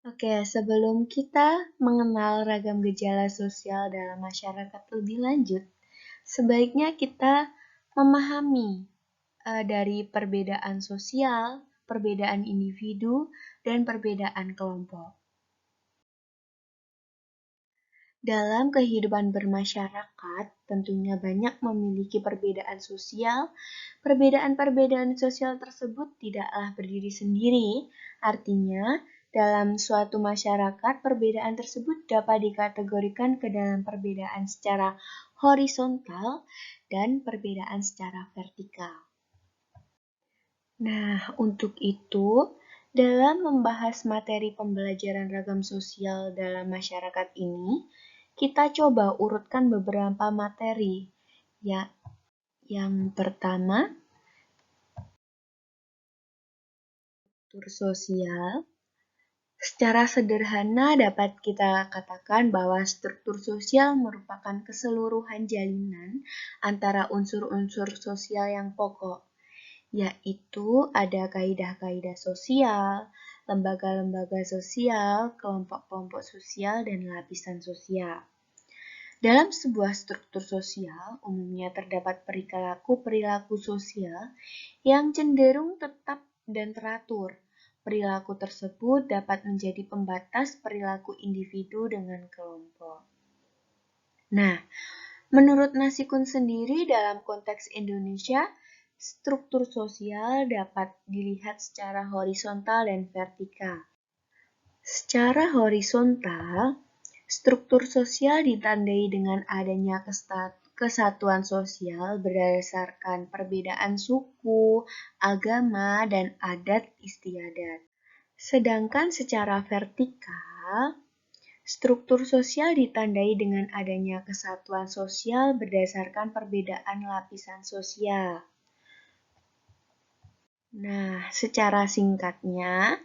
Oke, sebelum kita mengenal ragam gejala sosial dalam masyarakat lebih lanjut, sebaiknya kita memahami dari perbedaan sosial, perbedaan individu, dan perbedaan kelompok. Dalam kehidupan bermasyarakat, tentunya banyak memiliki perbedaan sosial. Perbedaan-perbedaan sosial tersebut tidaklah berdiri sendiri, artinya dalam suatu masyarakat, perbedaan tersebut dapat dikategorikan ke dalam perbedaan secara horizontal dan perbedaan secara vertikal. Nah, untuk itu, dalam membahas materi pembelajaran ragam sosial dalam masyarakat ini, kita coba urutkan beberapa materi. Ya, yang pertama, struktur sosial. Secara sederhana dapat kita katakan bahwa struktur sosial merupakan keseluruhan jalinan antara unsur-unsur sosial yang pokok, yaitu ada kaidah-kaidah sosial, lembaga-lembaga sosial, kelompok-kelompok sosial, dan lapisan sosial. Dalam sebuah struktur sosial, umumnya terdapat perilaku-perilaku sosial yang cenderung tetap dan teratur. Perilaku tersebut dapat menjadi pembatas perilaku individu dengan kelompok. Nah, menurut Nasikun sendiri dalam konteks Indonesia, struktur sosial dapat dilihat secara horizontal dan vertikal. Secara horizontal, struktur sosial ditandai dengan adanya kesatuan sosial berdasarkan perbedaan suku, agama, dan adat istiadat. Sedangkan secara vertikal, struktur sosial ditandai dengan adanya kesatuan sosial berdasarkan perbedaan lapisan sosial. Nah, secara singkatnya,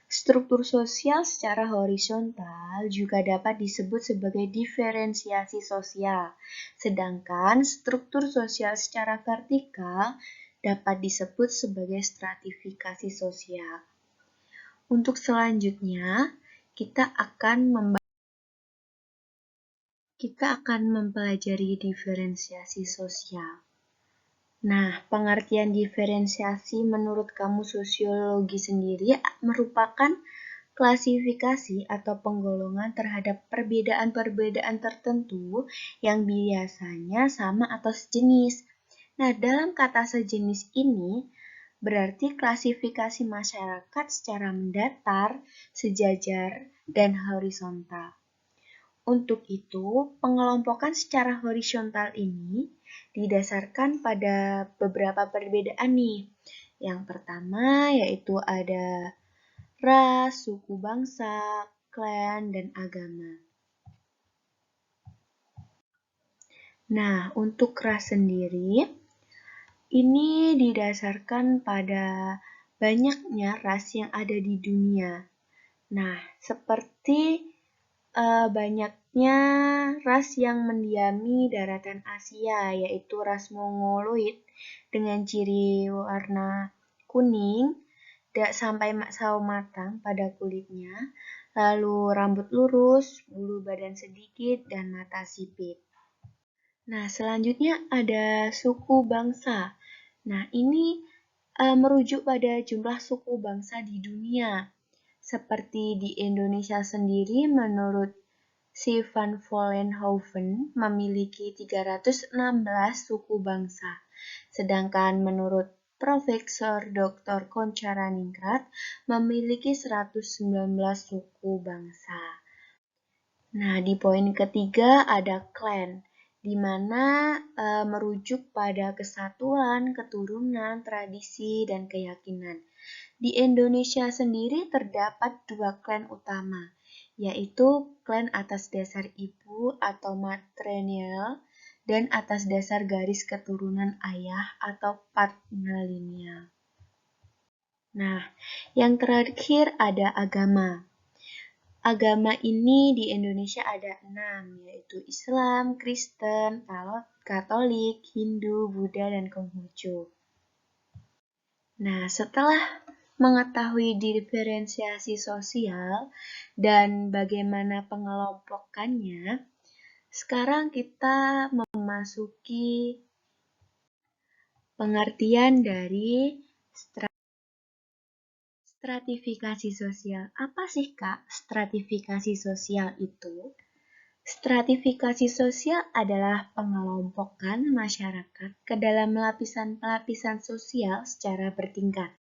struktur sosial secara horizontal juga dapat disebut sebagai diferensiasi sosial, sedangkan struktur sosial secara vertikal dapat disebut sebagai stratifikasi sosial. Untuk selanjutnya, kita akan mempelajari diferensiasi sosial. Nah, pengertian diferensiasi menurut kamu sosiologi sendiri merupakan klasifikasi atau penggolongan terhadap perbedaan-perbedaan tertentu yang biasanya sama atau sejenis. Nah, dalam kata sejenis ini, berarti klasifikasi masyarakat secara mendatar, sejajar, dan horizontal. Untuk itu, pengelompokan secara horizontal ini didasarkan pada beberapa perbedaan nih. Yang pertama yaitu ada ras, suku bangsa, klan, dan agama. Nah, untuk ras sendiri, ini didasarkan pada banyaknya ras yang ada di dunia. Nah, seperti banyaknya ras yang mendiami daratan Asia, yaitu ras Mongoloid dengan ciri warna kuning sampai sawo matang pada kulitnya, lalu rambut lurus, bulu badan sedikit, dan mata sipit. Nah, selanjutnya ada suku bangsa. Nah, ini merujuk pada jumlah suku bangsa di dunia. Seperti di Indonesia sendiri, menurut si Van Vollenhoven memiliki 316 suku bangsa, sedangkan menurut Profesor Dr. Koncharaningrat memiliki 119 suku bangsa. Nah, di poin ketiga ada klan, di mana merujuk pada kesatuan, keturunan, tradisi, dan keyakinan. Di Indonesia sendiri terdapat 2 klan utama, yaitu klan atas dasar ibu atau matrilineal dan atas dasar garis keturunan ayah atau patrilineal. Nah, yang terakhir ada agama. Agama ini di Indonesia ada 6, yaitu Islam, Kristen, Katolik, Hindu, Buddha, dan Konghucu. Nah, setelah mengetahui diferensiasi sosial dan bagaimana pengelompokannya, sekarang kita memasuki pengertian dari stratifikasi sosial. Apa sih, Kak, stratifikasi sosial itu? Stratifikasi sosial adalah pengelompokan masyarakat ke dalam lapisan-lapisan sosial secara bertingkat.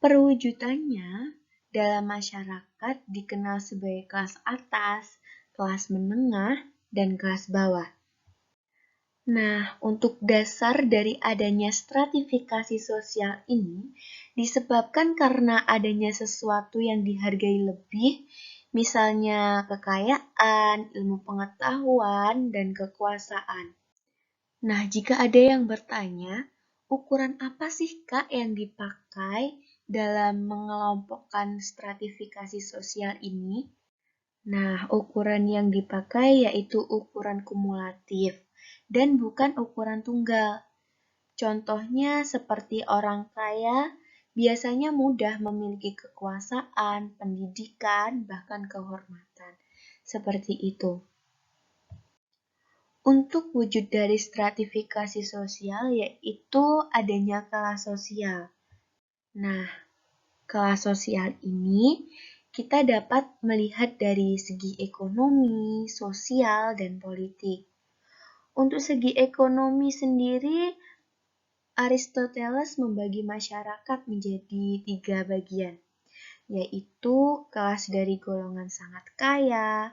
Perwujudannya dalam masyarakat dikenal sebagai kelas atas, kelas menengah, dan kelas bawah. Nah, untuk dasar dari adanya stratifikasi sosial ini disebabkan karena adanya sesuatu yang dihargai lebih, misalnya kekayaan, ilmu pengetahuan, dan kekuasaan. Nah, jika ada yang bertanya, ukuran apa sih, Kak, yang dipakai dalam mengelompokkan stratifikasi sosial ini? Nah, ukuran yang dipakai yaitu ukuran kumulatif dan bukan ukuran tunggal. Contohnya seperti orang kaya biasanya mudah memiliki kekuasaan, pendidikan, bahkan kehormatan. Seperti itu. Untuk wujud dari stratifikasi sosial yaitu adanya kelas sosial. Nah, kelas sosial ini kita dapat melihat dari segi ekonomi, sosial, dan politik. Untuk segi ekonomi sendiri, Aristoteles membagi masyarakat menjadi 3 bagian, yaitu kelas dari golongan sangat kaya,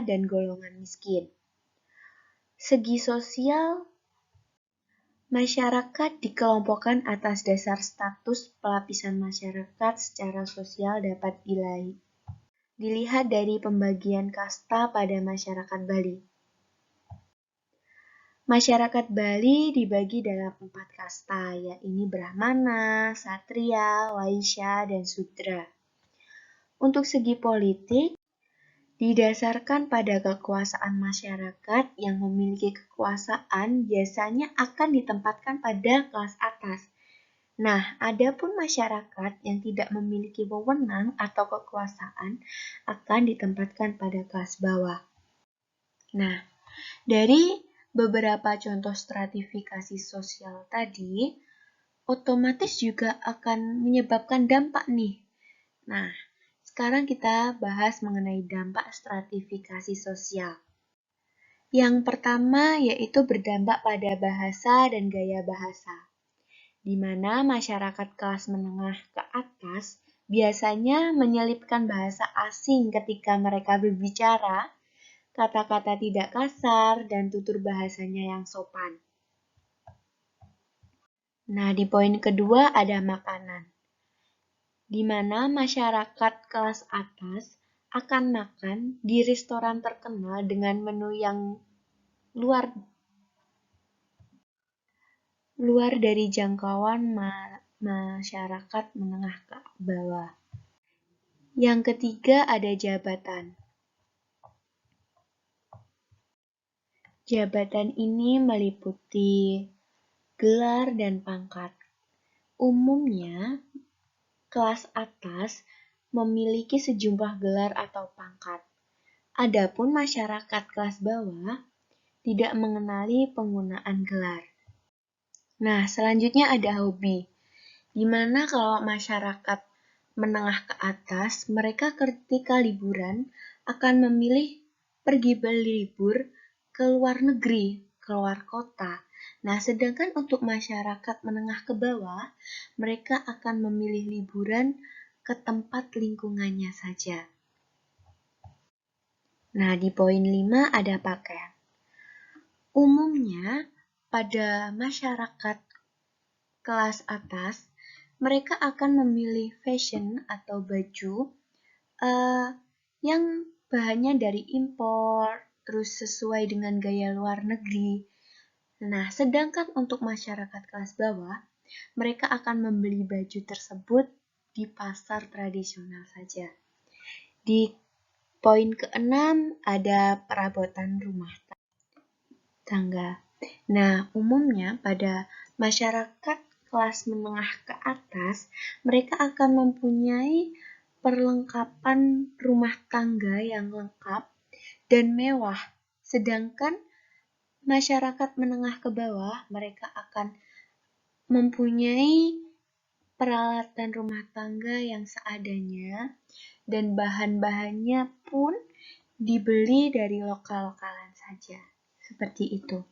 dan golongan miskin. Segi sosial, masyarakat dikelompokkan atas dasar status pelapisan masyarakat secara sosial dapat dilihat dari pembagian kasta pada masyarakat Bali. Masyarakat Bali dibagi dalam 4 kasta, yaitu Brahmana, Satria, Waisya, dan Sudra. Untuk segi politik, didasarkan pada kekuasaan masyarakat yang memiliki kekuasaan biasanya akan ditempatkan pada kelas atas. Nah, adapun masyarakat yang tidak memiliki wewenang atau kekuasaan akan ditempatkan pada kelas bawah. Nah, dari beberapa contoh stratifikasi sosial tadi, otomatis juga akan menyebabkan dampak nih. Nah, sekarang kita bahas mengenai dampak stratifikasi sosial. Yang pertama yaitu berdampak pada bahasa dan gaya bahasa, di mana masyarakat kelas menengah ke atas biasanya menyelipkan bahasa asing ketika mereka berbicara, kata-kata tidak kasar, dan tutur bahasanya yang sopan. Nah, di poin kedua ada makanan, di mana masyarakat kelas atas akan makan di restoran terkenal dengan menu yang luar dari jangkauan masyarakat menengah ke bawah. Yang ketiga ada jabatan. Jabatan ini meliputi gelar dan pangkat. Umumnya, kelas atas memiliki sejumlah gelar atau pangkat. Adapun masyarakat kelas bawah tidak mengenali penggunaan gelar. Nah, selanjutnya ada hobi, di mana kalau masyarakat menengah ke atas, mereka ketika liburan akan memilih pergi berlibur ke luar negeri, ke luar kota. Nah, sedangkan untuk masyarakat menengah ke bawah, mereka akan memilih liburan ke tempat lingkungannya saja. Nah, di poin 5 ada pakaian. Umumnya, pada masyarakat kelas atas, mereka akan memilih fashion atau baju yang bahannya dari impor, terus sesuai dengan gaya luar negeri. Nah, sedangkan untuk masyarakat kelas bawah, mereka akan membeli baju tersebut di pasar tradisional saja. Di poin ke-6 ada perabotan rumah tangga. Nah, umumnya pada masyarakat kelas menengah ke atas, mereka akan mempunyai perlengkapan rumah tangga yang lengkap dan mewah. Sedangkan masyarakat menengah ke bawah, mereka akan mempunyai peralatan rumah tangga yang seadanya dan bahan-bahannya pun dibeli dari lokal-lokalan saja. Seperti itu.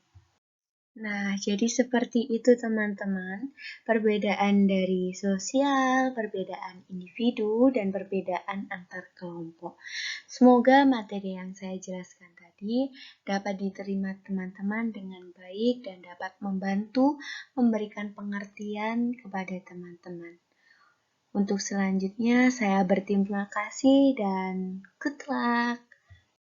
Nah, jadi seperti itu teman-teman, perbedaan dari sosial, perbedaan individu, dan perbedaan antar kelompok. Semoga materi yang saya jelaskan tadi dapat diterima teman-teman dengan baik dan dapat membantu memberikan pengertian kepada teman-teman. Untuk selanjutnya, saya berterima kasih dan good luck!